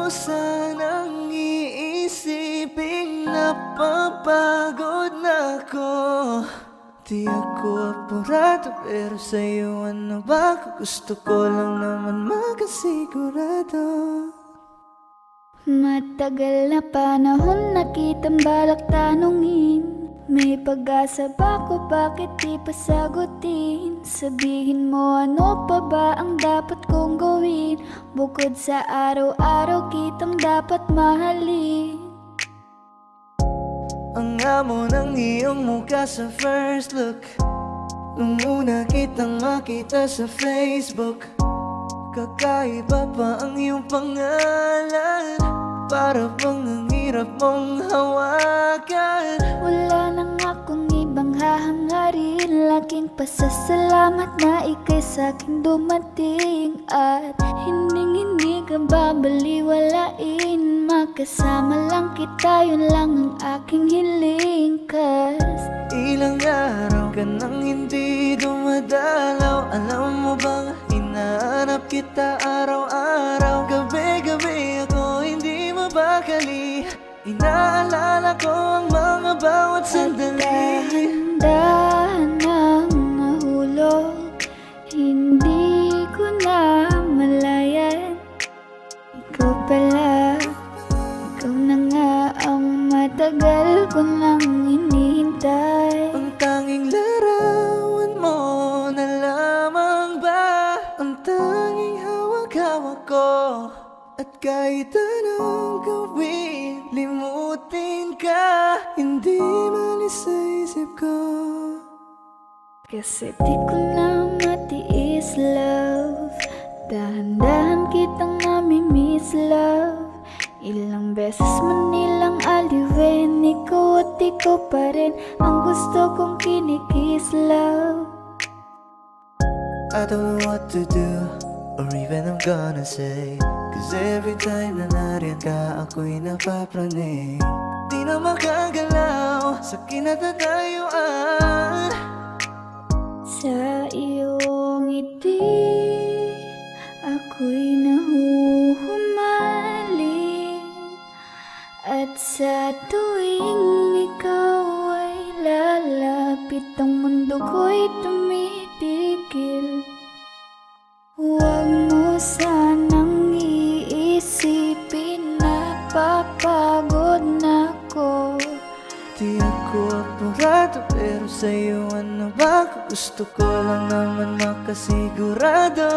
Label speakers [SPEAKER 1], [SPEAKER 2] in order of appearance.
[SPEAKER 1] mo sanang iisipin napapagod na ako. Di ako apurado pero sa'yo ano ba? Gusto ko lang naman makasigurado.
[SPEAKER 2] Matagal na panahon na kitang balak tanungin. May pag-asa ba ko, bakit di pa sagutin? Sabihin mo ano pa ba ang dapat kong gawin? Bukod sa araw-araw kitang dapat mahalin.
[SPEAKER 1] Ang amo ng iyong mukha sa first look, nung una kitang makita sa Facebook. Kakaiba pa ang iyong pangalan, para bang ang hirap mong hawakan.
[SPEAKER 2] Wala nang akong ibang hahangarin, laking pasasalamat na ika'y sa'king dumating. At hindi ka babaliwalain, makasama lang kita, yun lang ang aking hiling. Cause
[SPEAKER 1] ilang araw ka nang hindi dumadalaw. Alam mo bang hinahanap kita araw-araw? Gabi-gabi ako hindi mabakali, inaalala ko ang mga bawat sandali.
[SPEAKER 2] Dahan-dahan nang nahulog, hindi ko na malayan. Ikaw pala, ikaw na nga ang matagal ko nang hinihintay.
[SPEAKER 1] Ang tanging larawan mo na lamang ba ang tanging hawak-hawak ko? At kahit anong gawin, limutin ka, hindi malis sa isip ko.
[SPEAKER 2] Kasi di ko na matiis, love. Dahan-dahan kitang nami-miss, love. Ilang beses man nilang aliwin, ikaw at ikaw pa rin ang gusto kong kinikiss, love.
[SPEAKER 1] I don't know what to do, or even I'm gonna say, cause every time na nariyan ka, ako'y napapraning. Di na makagalaw sa kinatatayuan.
[SPEAKER 2] Sa iyong ngiti, ako'y nahuhumaling. At sa tuwing ikaw ay lalapit, ang mundo ko'y tumitigil. Huwag mo sanang iisipin na papagod na ako.
[SPEAKER 1] Di ako apurado pero sa'yo ano ba? Gusto ko lang naman makasigurado.